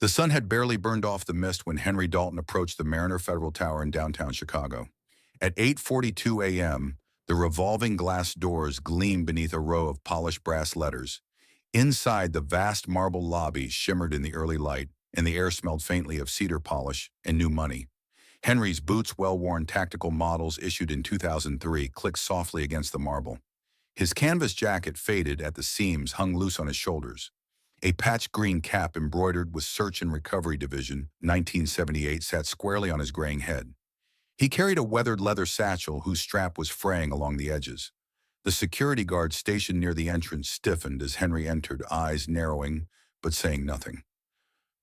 The sun had barely burned off the mist when Henry Dalton approached the Mariner Federal Tower in downtown Chicago. At 8:42 a.m., the revolving glass doors gleamed beneath a row of polished brass letters. Inside, the vast marble lobby shimmered in the early light, and the air smelled faintly of cedar polish and new money. Henry's boots, well-worn tactical models issued in 2003, clicked softly against the marble. His canvas jacket, faded at the seams, hung loose on his shoulders. A patched green cap embroidered with Search and Recovery Division, 1978, sat squarely on his graying head. He carried a weathered leather satchel whose strap was fraying along the edges. The security guard stationed near the entrance stiffened as Henry entered, eyes narrowing, but saying nothing.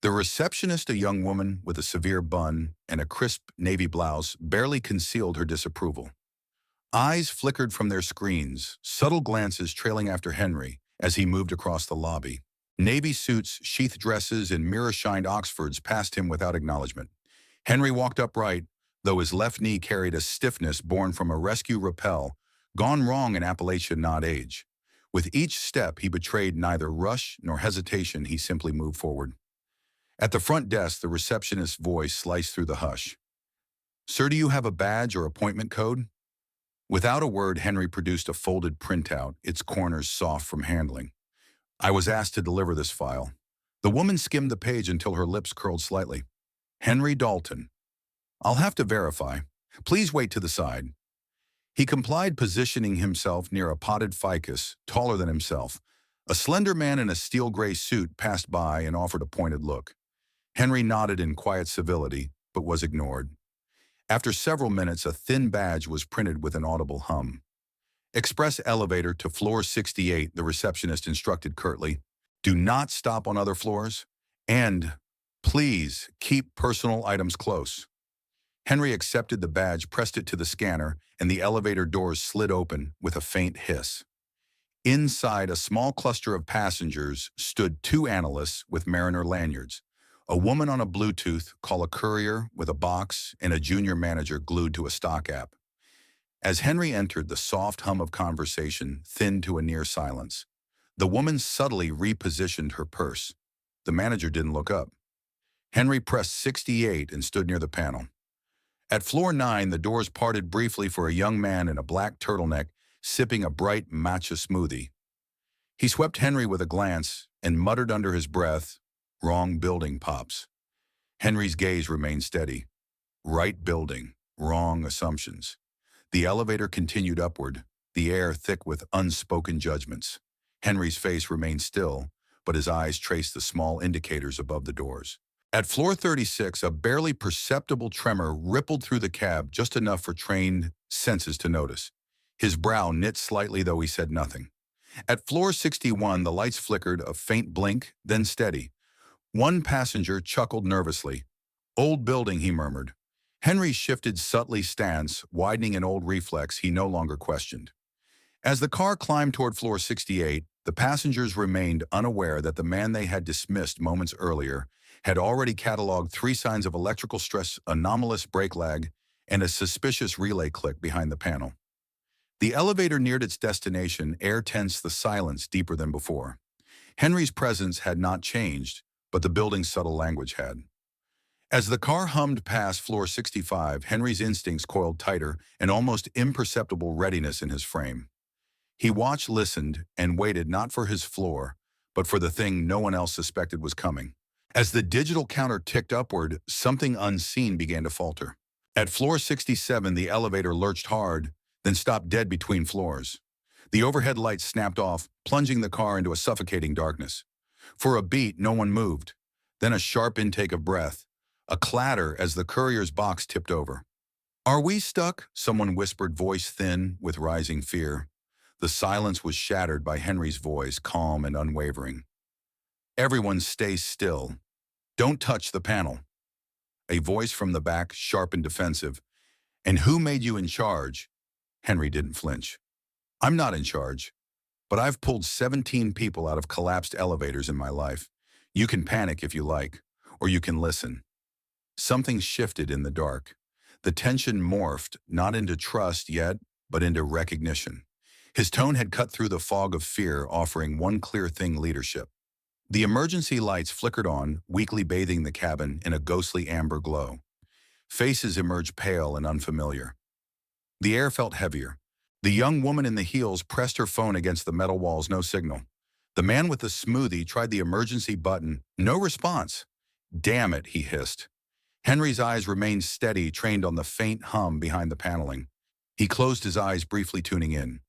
The receptionist, a young woman with a severe bun and a crisp navy blouse, barely concealed her disapproval. Eyes flickered from their screens, subtle glances trailing after Henry as he moved across the lobby. Navy suits, sheath dresses, and mirror-shined Oxfords passed him without acknowledgement. Henry walked upright, though his left knee carried a stiffness born from a rescue rappel, gone wrong in Appalachian, not age. With each step, he betrayed neither rush nor hesitation. He simply moved forward. At the front desk, the receptionist's voice sliced through the hush. "Sir, do you have a badge or appointment code?" Without a word, Henry produced a folded printout, its corners soft from handling. "I was asked to deliver this file." The woman skimmed the page until her lips curled slightly. "Henry Dalton. I'll have to verify. Please wait to the side." He complied, positioning himself near a potted ficus, taller than himself. A slender man in a steel gray suit passed by and offered a pointed look. Henry nodded in quiet civility, but was ignored. After several minutes, a thin badge was printed with an audible hum. "Express elevator to floor 68, the receptionist instructed curtly. "Do not stop on other floors. And please keep personal items close." Henry accepted the badge, pressed it to the scanner, and the elevator doors slid open with a faint hiss. Inside, a small cluster of passengers stood two analysts with Mariner lanyards. A woman on a Bluetooth call, a courier with a box, and a junior manager glued to a stock app. As Henry entered, the soft hum of conversation thinned to a near silence. The woman subtly repositioned her purse. The manager didn't look up. Henry pressed 68 and stood near the panel. At floor 9, the doors parted briefly for a young man in a black turtleneck sipping a bright matcha smoothie. He swept Henry with a glance and muttered under his breath, "Wrong building, Pops." Henry's gaze remained steady. Right building, wrong assumptions. The elevator continued upward, the air thick with unspoken judgments. Henry's face remained still, but his eyes traced the small indicators above the doors. At floor 36, a barely perceptible tremor rippled through the cab, just enough for trained senses to notice. His brow knit slightly, though he said nothing. At floor 61, the lights flickered, a faint blink, then steady. One passenger chuckled nervously. "Old building," he murmured. Henry shifted subtly stance, widening an old reflex he no longer questioned. As the car climbed toward floor 68, the passengers remained unaware that the man they had dismissed moments earlier had already cataloged 3 signs of electrical stress, anomalous brake lag, and a suspicious relay click behind the panel. The elevator neared its destination, air tense, the silence deeper than before. Henry's presence had not changed, but the building's subtle language had. As the car hummed past floor 65, Henry's instincts coiled tighter, an almost imperceptible readiness in his frame. He watched, listened, and waited not for his floor, but for the thing no one else suspected was coming. As the digital counter ticked upward, something unseen began to falter. At floor 67, the elevator lurched hard, then stopped dead between floors. The overhead lights snapped off, plunging the car into a suffocating darkness. For a beat, no one moved. Then a sharp intake of breath, a clatter as the courier's box tipped over. "Are we stuck?" someone whispered, voice thin with rising fear. The silence was shattered by Henry's voice, calm and unwavering. "Everyone stay still. Don't touch the panel." A voice from the back, sharp and defensive. "And who made you in charge?" Henry didn't flinch. "I'm not in charge, but I've pulled 17 people out of collapsed elevators in my life. You can panic if you like, or you can listen." Something shifted in the dark. The tension morphed, not into trust yet, but into recognition. His tone had cut through the fog of fear, offering one clear thing: leadership. The emergency lights flickered on, weakly bathing the cabin in a ghostly amber glow. Faces emerged pale and unfamiliar. The air felt heavier. The young woman in the heels pressed her phone against the metal walls, no signal. The man with the smoothie tried the emergency button, no response. Damn it, he hissed. Henry's eyes remained steady, trained on the faint hum behind the paneling. He closed his eyes, briefly tuning in.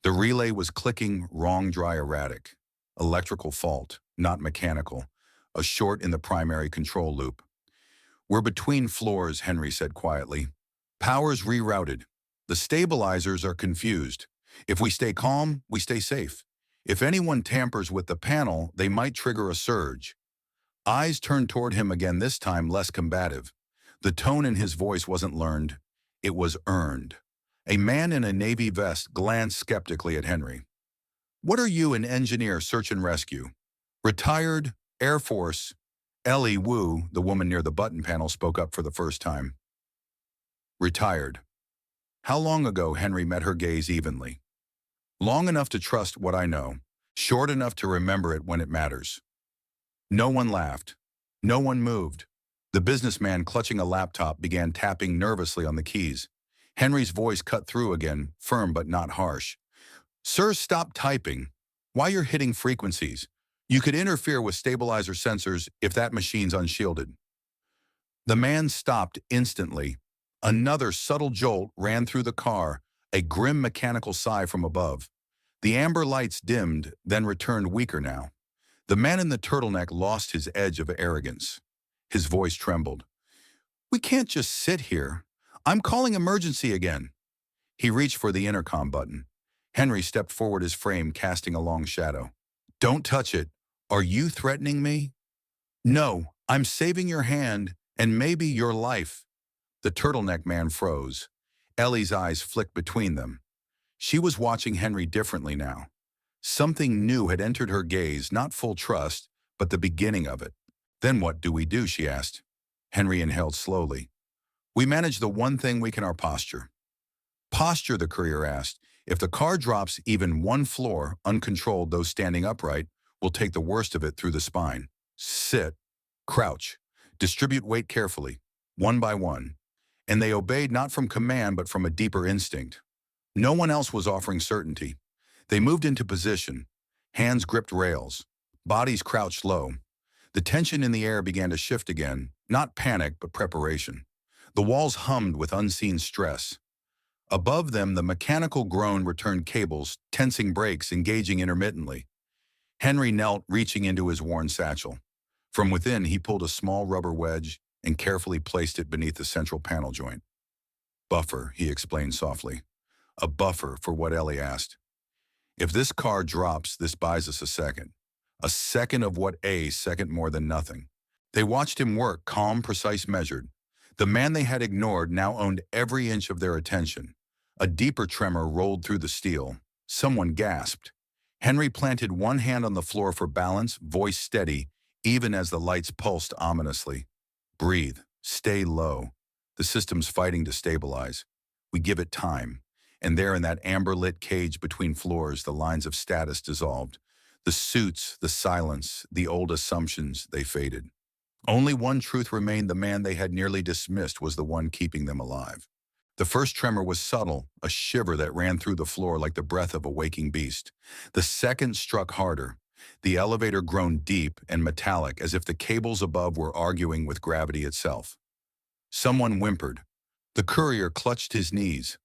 The relay was clicking, wrong, dry, erratic. Electrical fault, not mechanical. A short in the primary control loop. We're between floors, Henry said quietly. Power's rerouted. The stabilizers are confused. If we stay calm, we stay safe. If anyone tampers with the panel, they might trigger a surge. Eyes turned toward him again, this time less combative. The tone in his voice wasn't learned. It was earned. A man in a navy vest glanced skeptically at Henry. What are you, an engineer, search and rescue? Retired, Air Force. Ellie Wu, the woman near the button panel, spoke up for the first time. Retired. How long ago? Henry met her gaze evenly. Long enough to trust what I know, short enough to remember it when it matters. No one laughed. No one moved. The businessman, clutching a laptop, began tapping nervously on the keys. Henry's voice cut through again, firm but not harsh. Sir, stop typing. Why you're hitting frequencies? You could interfere with stabilizer sensors if that machine's unshielded. The man stopped instantly. Another subtle jolt ran through the car, a grim mechanical sigh from above. The amber lights dimmed, then returned weaker now. The man in the turtleneck lost his edge of arrogance. His voice trembled. We can't just sit here. I'm calling emergency again. He reached for the intercom button. Henry stepped forward, his frame casting a long shadow. Don't touch it. Are you threatening me? No, I'm saving your hand and maybe your life. The turtleneck man froze. Ellie's eyes flicked between them. She was watching Henry differently now. Something new had entered her gaze, not full trust, but the beginning of it. Then what do we do, she asked. Henry inhaled slowly. We manage the one thing we can, our posture. Posture, the courier asked. If the car drops even one floor, uncontrolled, those standing upright, will take the worst of it through the spine. Sit. Crouch. Distribute weight carefully, one by one. And they obeyed, not from command but from a deeper instinct. No one else was offering certainty. They moved into position. Hands gripped rails. Bodies crouched low. The tension in the air began to shift again, not panic but preparation. The walls hummed with unseen stress. Above them, the mechanical groan returned, cables, tensing brakes, engaging intermittently. Henry knelt, reaching into his worn satchel. From within, he pulled a small rubber wedge and carefully placed it beneath the central panel joint. Buffer, he explained softly. A buffer for what Ellie asked. If this car drops, this buys us a second. A second of what a second more than nothing. They watched him work, calm, precise, measured. The man they had ignored now owned every inch of their attention. A deeper tremor rolled through the steel. Someone gasped. Henry planted one hand on the floor for balance, voice steady, even as the lights pulsed ominously. Breathe. Stay low. The system's fighting to stabilize. We give it time. And there in that amber-lit cage between floors, the lines of status dissolved. The suits, the silence, the old assumptions, they faded. Only one truth remained. The man they had nearly dismissed was the one keeping them alive. The first tremor was subtle, a shiver that ran through the floor like the breath of a waking beast. The second struck harder. The elevator groaned deep and metallic, as if the cables above were arguing with gravity itself. Someone whimpered. The courier clutched his knees.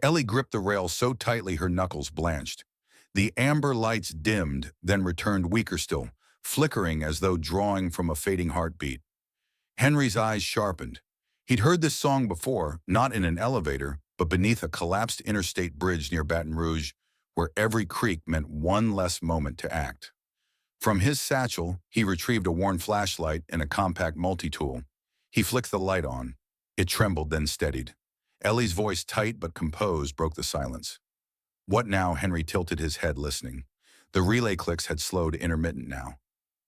Ellie gripped the rail so tightly her knuckles blanched. The amber lights dimmed, then returned weaker still, flickering as though drawing from a fading heartbeat. Henry's eyes sharpened. He'd heard this song before, not in an elevator, but beneath a collapsed interstate bridge near Baton Rouge, where every creak meant one less moment to act. From his satchel, he retrieved a worn flashlight and a compact multi-tool. He flicked the light on. It trembled, then steadied. Ellie's voice, tight but composed, broke the silence. What now? Henry tilted his head, listening. The relay clicks had slowed, intermittent now.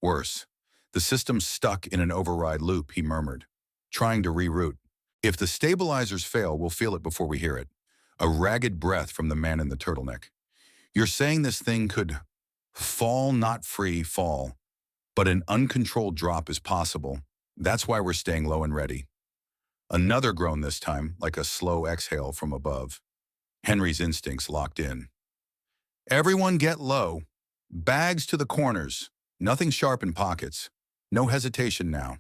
Worse. The system's stuck in an override loop, he murmured, trying to reroute. If the stabilizers fail, we'll feel it before we hear it. A ragged breath from the man in the turtleneck. You're saying this thing could fall, not free, fall, But an uncontrolled drop is possible. That's why we're staying low and ready. Another groan this time, like a slow exhale from above. Henry's instincts locked in. Everyone get low. Bags to the corners. Nothing sharp in pockets. No hesitation now.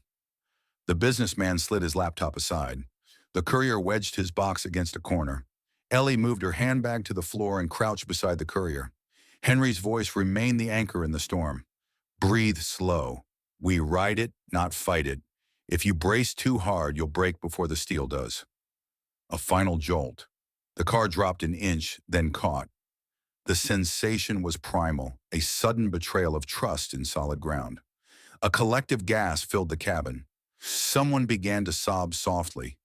The businessman slid his laptop aside. The courier wedged his box against a corner. Ellie moved her handbag to the floor and crouched beside the courier. Henry's voice remained the anchor in the storm. Breathe slow. We ride it, not fight it. If you brace too hard, you'll break before the steel does. A final jolt. The car dropped an inch, then caught. The sensation was primal, a sudden betrayal of trust in solid ground. A collective gasp filled the cabin. Someone began to sob softly.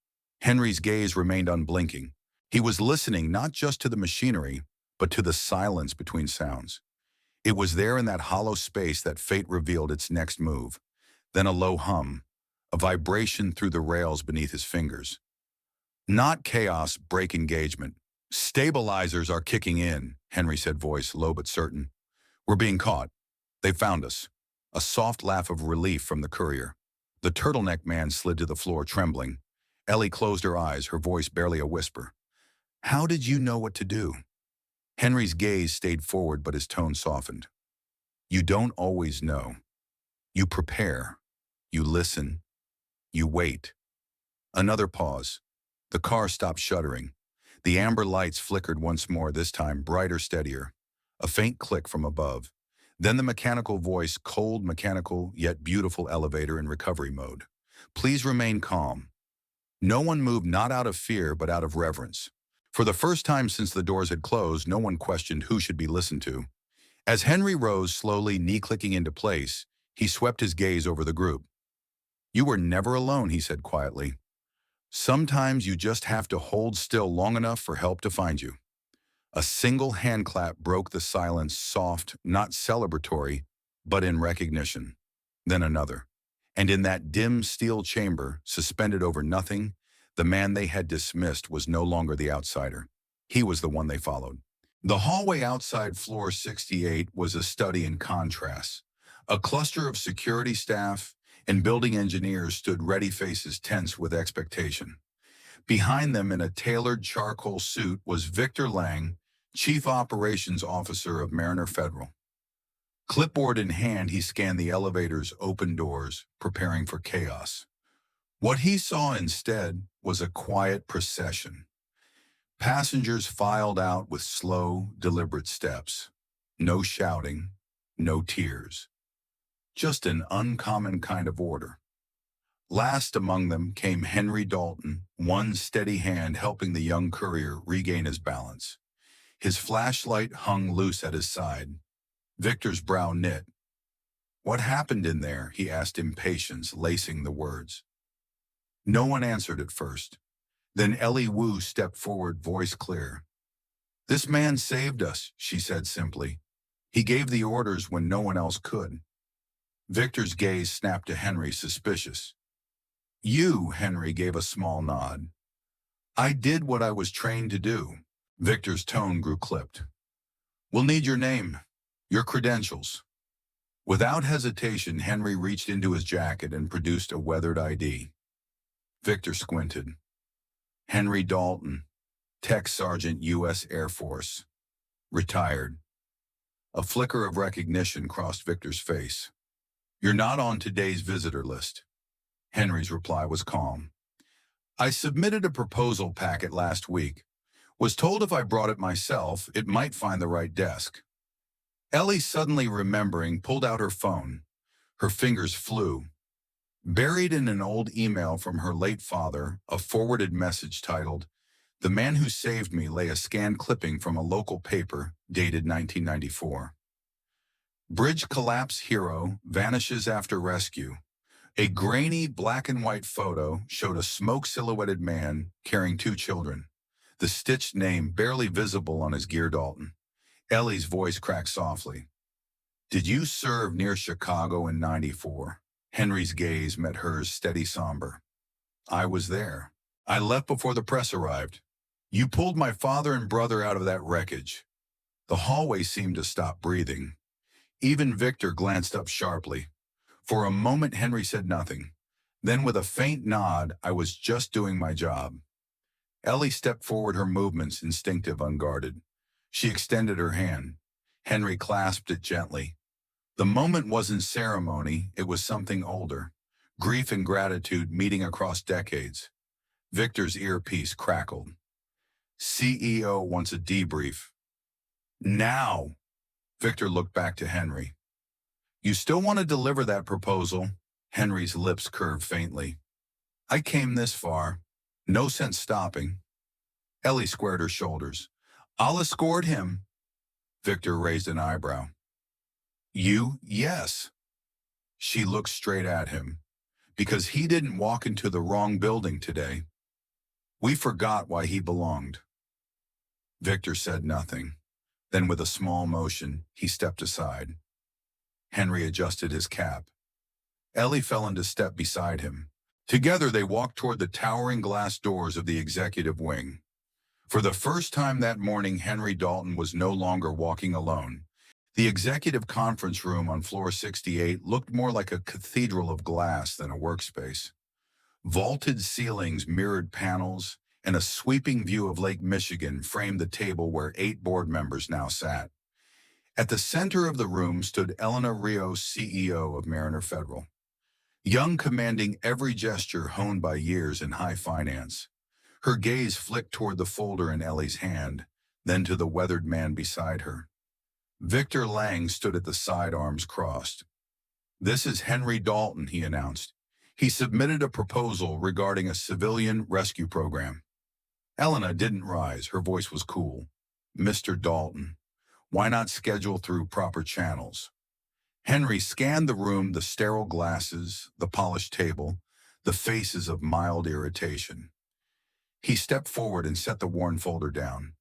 Henry's gaze remained unblinking. He was listening not just to the machinery, but to the silence between sounds. It was there in that hollow space that fate revealed its next move. Then a low hum, a vibration through the rails beneath his fingers. Not chaos, break engagement. Stabilizers are kicking in, Henry said, voice low but certain. We're being caught. They found us. A soft laugh of relief from the courier. The turtleneck man slid to the floor, trembling. Ellie closed her eyes, her voice barely a whisper. How did you know what to do? Henry's gaze stayed forward, but his tone softened. You don't always know. You prepare. You listen. You wait. Another pause. The car stopped shuddering. The amber lights flickered once more, this time brighter, steadier. A faint click from above. Then the mechanical voice, cold, mechanical, yet beautiful elevator in recovery mode. Please remain calm. No one moved, not out of fear, but out of reverence. For the first time since the doors had closed, no one questioned who should be listened to. As Henry rose, slowly, knee-clicking into place, he swept his gaze over the group. You were never alone, he said quietly. Sometimes you just have to hold still long enough for help to find you. A single hand clap broke the silence, soft, not celebratory, but in recognition. Then another. And in that dim steel chamber, suspended over nothing, the man they had dismissed was no longer the outsider. He was the one they followed. The hallway outside floor 68 was a study in contrast. A cluster of security staff and building engineers stood ready, faces tense with expectation. Behind them, in a tailored charcoal suit, was Victor Lang, Chief Operations Officer of Mariner Federal. Clipboard in hand, he scanned the elevator's open doors, preparing for chaos. What he saw instead was a quiet procession. Passengers filed out with slow, deliberate steps. No shouting, no tears. Just an uncommon kind of order. Last among them came Henry Dalton, one steady hand helping the young courier regain his balance. His flashlight hung loose at his side. Victor's brow knit. What happened in there? He asked, impatience lacing the words. No one answered at first. Then Ellie Wu stepped forward, voice clear. This man saved us, she said simply. He gave the orders when no one else could. Victor's gaze snapped to Henry, suspicious. You, Henry gave a small nod. I did what I was trained to do. Victor's tone grew clipped. We'll need your name, your credentials. Without hesitation, Henry reached into his jacket and produced a weathered ID. Victor squinted. Henry Dalton, Tech Sergeant, U.S. Air Force. Retired. A flicker of recognition crossed Victor's face. You're not on today's visitor list. Henry's reply was calm. I submitted a proposal packet last week. Was told if I brought it myself, it might find the right desk. Ellie, suddenly remembering, pulled out her phone. Her fingers flew. Buried in an old email from her late father, a forwarded message titled, The Man Who Saved Me, lay a scanned clipping from a local paper dated 1994. Bridge collapse hero vanishes after rescue. A grainy black and white photo showed a smoke-silhouetted man carrying two children. The stitched name barely visible on his gear, Dalton. Ellie's voice cracked softly. Did you serve near Chicago in '94? Henry's gaze met hers, steady, somber. I was there. I left before the press arrived. You pulled my father and brother out of that wreckage. The hallway seemed to stop breathing. Even Victor glanced up sharply. For a moment, Henry said nothing. Then with a faint nod, I was just doing my job. Ellie stepped forward, her movements instinctive, unguarded. She extended her hand. Henry clasped it gently. The moment wasn't ceremony, it was something older. Grief and gratitude meeting across decades. Victor's earpiece crackled. CEO wants a debrief. Now! Victor looked back to Henry. You still want to deliver that proposal? Henry's lips curved faintly. I came this far. No sense stopping. Ellie squared her shoulders. I'll escort him. Victor raised an eyebrow. You? Yes. She looked straight at him. Because he didn't walk into the wrong building today. We forgot why he belonged. Victor said nothing. Then with a small motion, he stepped aside. Henry adjusted his cap. Ellie fell into step beside him. Together they walked toward the towering glass doors of the executive wing. For the first time that morning, Henry Dalton was no longer walking alone. The executive conference room on floor 68 looked more like a cathedral of glass than a workspace. Vaulted ceilings, mirrored panels, and a sweeping view of Lake Michigan framed the table where 8 board members now sat. At the center of the room stood Elena Rios, CEO of Mariner Federal. Young, commanding every gesture honed by years in high finance. Her gaze flicked toward the folder in Ellie's hand, then to the weathered man beside her. Victor Lang stood at the side, arms crossed. This is Henry Dalton, he announced. He submitted a proposal regarding a civilian rescue program. Elena didn't rise. Her voice was cool. Mr. Dalton, why not schedule through proper channels? Henry scanned the room, the sterile glasses, the polished table, the faces of mild irritation. He stepped forward and set the worn folder down.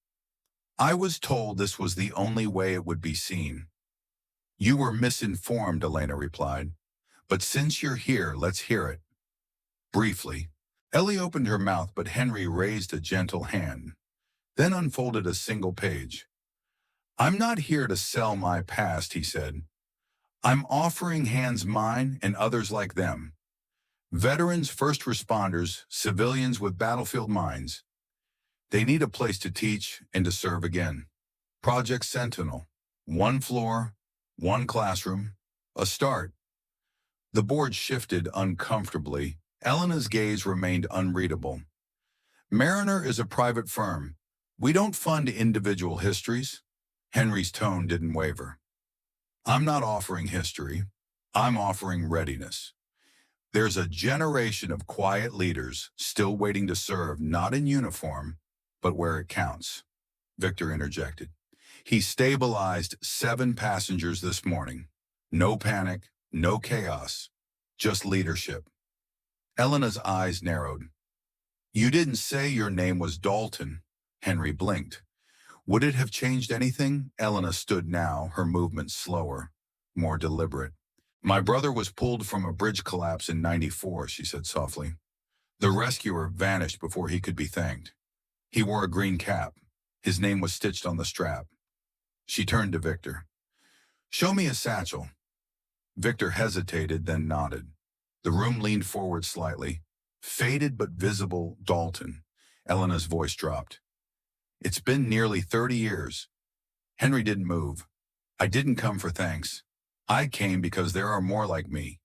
I was told this was the only way it would be seen. You were misinformed, Elena replied. But since you're here, let's hear it. Briefly. Ellie opened her mouth, but Henry raised a gentle hand, then unfolded a single page. I'm not here to sell my past, he said. I'm offering hands mine and others like them. Veterans, first responders, civilians with battlefield minds. They need a place to teach and to serve again. Project Sentinel. 1 floor, 1 classroom, a start. The board shifted uncomfortably. Elena's gaze remained unreadable. Mariner is a private firm. We don't fund individual histories. Henry's tone didn't waver. I'm not offering history. I'm offering readiness. There's a generation of quiet leaders still waiting to serve, not in uniform, but where it counts. Victor interjected. He stabilized 7 passengers this morning. No panic, no chaos, just leadership. Elena's eyes narrowed. You didn't say your name was Dalton. Henry blinked. Would it have changed anything? Elena stood now, her movements slower, more deliberate. My brother was pulled from a bridge collapse in '94, she said softly. The rescuer vanished before he could be thanked. He wore a green cap. His name was stitched on the strap. She turned to Victor. Show me a satchel. Victor hesitated, then nodded. The room leaned forward slightly. Faded but visible, Dalton. Elena's voice dropped. It's been nearly 30 years. Henry didn't move. I didn't come for thanks. I came because there are more like me.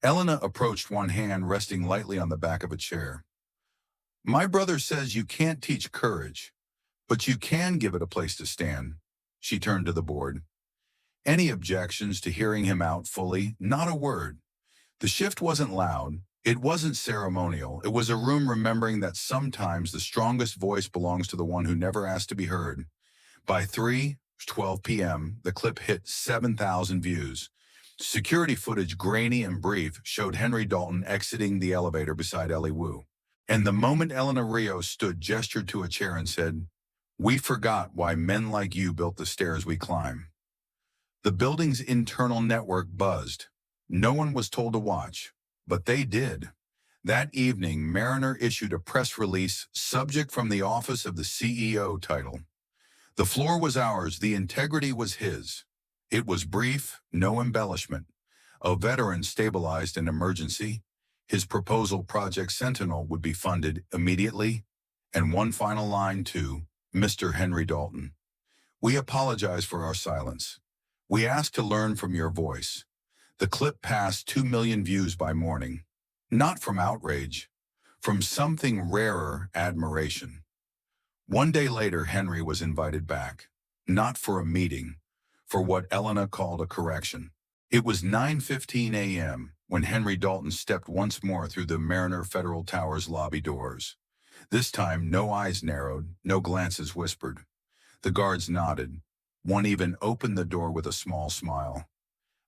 Elena approached, one hand resting lightly on the back of a chair. My brother says you can't teach courage, but you can give it a place to stand. She turned to the board. Any objections to hearing him out fully? Not a word. The shift wasn't loud. It wasn't ceremonial. It was a room remembering that sometimes the strongest voice belongs to the one who never asked to be heard. By 3:12 p.m., the clip hit 7,000 views. Security footage, grainy and brief, showed Henry Dalton exiting the elevator beside Ellie Wu. And the moment Elena Rios stood, gestured to a chair and said, We forgot why men like you built the stairs we climb. The building's internal network buzzed. No one was told to watch, but they did. That evening, Mariner issued a press release, subject from the office of the CEO title. The floor was ours, the integrity was his. It was brief, no embellishment. A veteran stabilized an emergency. His proposal, Project Sentinel, would be funded immediately. And one final line to Mr. Henry Dalton. We apologize for our silence. We ask to learn from your voice. The clip passed 2 million views by morning. Not from outrage, from something rarer, admiration. One day later, Henry was invited back, not for a meeting, for what Elena called a correction. It was 9:15 a.m. when Henry Dalton stepped once more through the Mariner Federal Tower's lobby doors. This time, no eyes narrowed, no glances whispered. The guards nodded. One even opened the door with a small smile.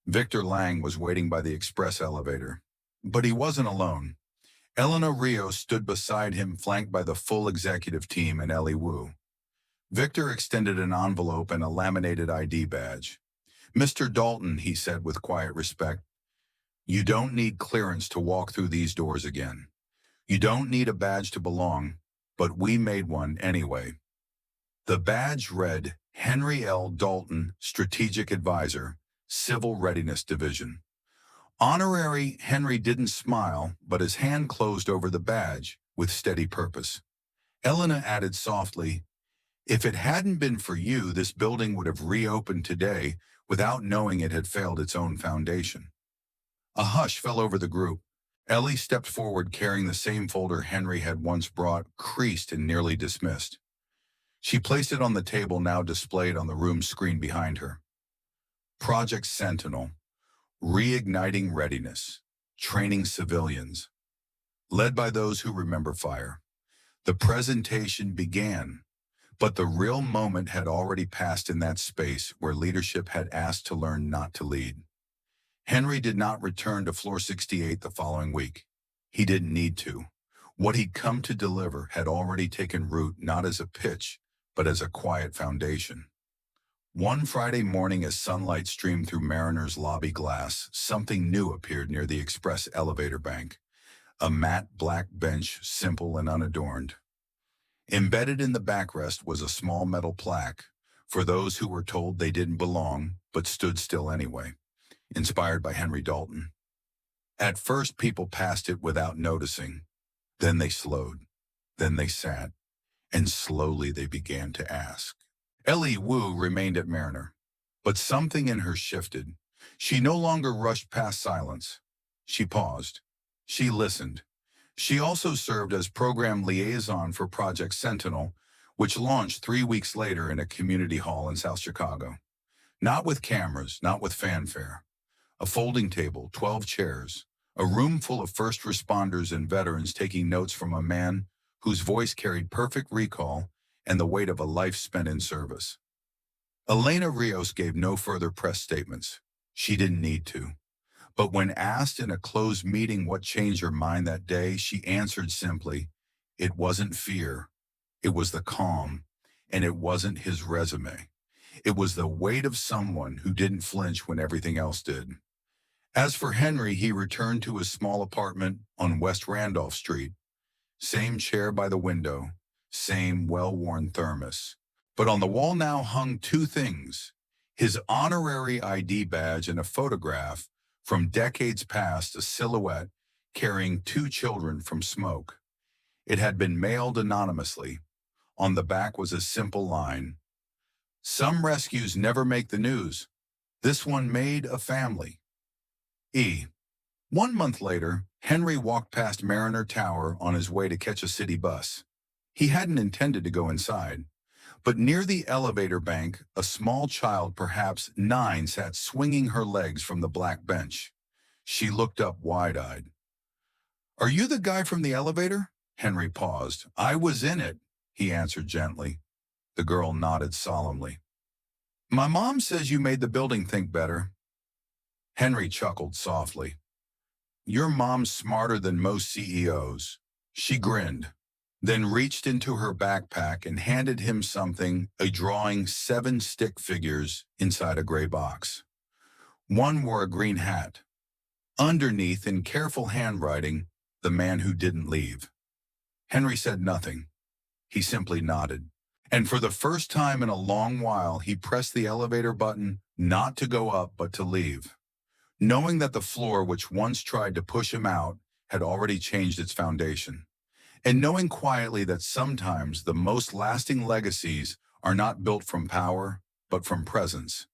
Victor Lang was waiting by the express elevator. But he wasn't alone. Elena Rios stood beside him, flanked by the full executive team and Ellie Wu. Victor extended an envelope and a laminated ID badge. Mr. Dalton, he said with quiet respect, you don't need clearance to walk through these doors again. You don't need a badge to belong, but we made one anyway. The badge read, Henry L. Dalton, Strategic Advisor, Civil Readiness Division. Honorary Henry didn't smile, but his hand closed over the badge with steady purpose. Elena added softly, if it hadn't been for you, this building would have reopened today without knowing it had failed its own foundation. A hush fell over the group. Ellie stepped forward carrying the same folder Henry had once brought, creased and nearly dismissed. She placed it on the table now displayed on the room screen behind her. Project Sentinel, Reigniting Readiness, Training Civilians. Led by those who remember fire. The presentation began, but the real moment had already passed in that space where leadership had asked to learn not to lead. Henry did not return to floor 68 the following week. He didn't need to. What he'd come to deliver had already taken root not as a pitch, but as a quiet foundation. One Friday morning as sunlight streamed through Mariner's lobby glass, something new appeared near the express elevator bank. A matte black bench, simple and unadorned. Embedded in the backrest was a small metal plaque for those who were told they didn't belong but stood still anyway, inspired by Henry Dalton. At first, people passed it without noticing. Then they slowed. Then they sat. And slowly they began to ask. Ellie Wu remained at Mariner, but something in her shifted. She no longer rushed past silence. She paused. She listened. She also served as program liaison for Project Sentinel, which launched 3 weeks later in a community hall in South Chicago. Not with cameras, not with fanfare. A folding table, 12 chairs, a room full of first responders and veterans taking notes from a man whose voice carried perfect recall and the weight of a life spent in service. Elena Rios gave no further press statements. She didn't need to. But when asked in a closed meeting what changed her mind that day, she answered simply, it wasn't fear. It was the calm, and it wasn't his resume. It was the weight of someone who didn't flinch when everything else did. As for Henry, he returned to his small apartment on West Randolph Street. Same chair by the window, same well-worn thermos. But on the wall now hung two things, his honorary ID badge and a photograph from decades past, a silhouette carrying 2 children from smoke. It had been mailed anonymously. On the back was a simple line. Some rescues never make the news. This one made a family. 1 month later, Henry walked past Mariner Tower on his way to catch a city bus. He hadn't intended to go inside, but near the elevator bank, a small child, perhaps 9, sat swinging her legs from the black bench. She looked up wide-eyed. Are you the guy from the elevator? Henry paused. I was in it, he answered gently. The girl nodded solemnly. My mom says you made the building think better. Henry chuckled softly. Your mom's smarter than most CEOs. She grinned, then reached into her backpack and handed him something, a drawing 7 stick figures inside a gray box. One wore a green hat. Underneath, in careful handwriting, the man who didn't leave. Henry said nothing. He simply nodded. And for the first time in a long while, he pressed the elevator button, not to go up, but to leave. knowing that the floor which once tried to push him out had already changed its foundation, and knowing quietly that sometimes the most lasting legacies are not built from power, but from presence.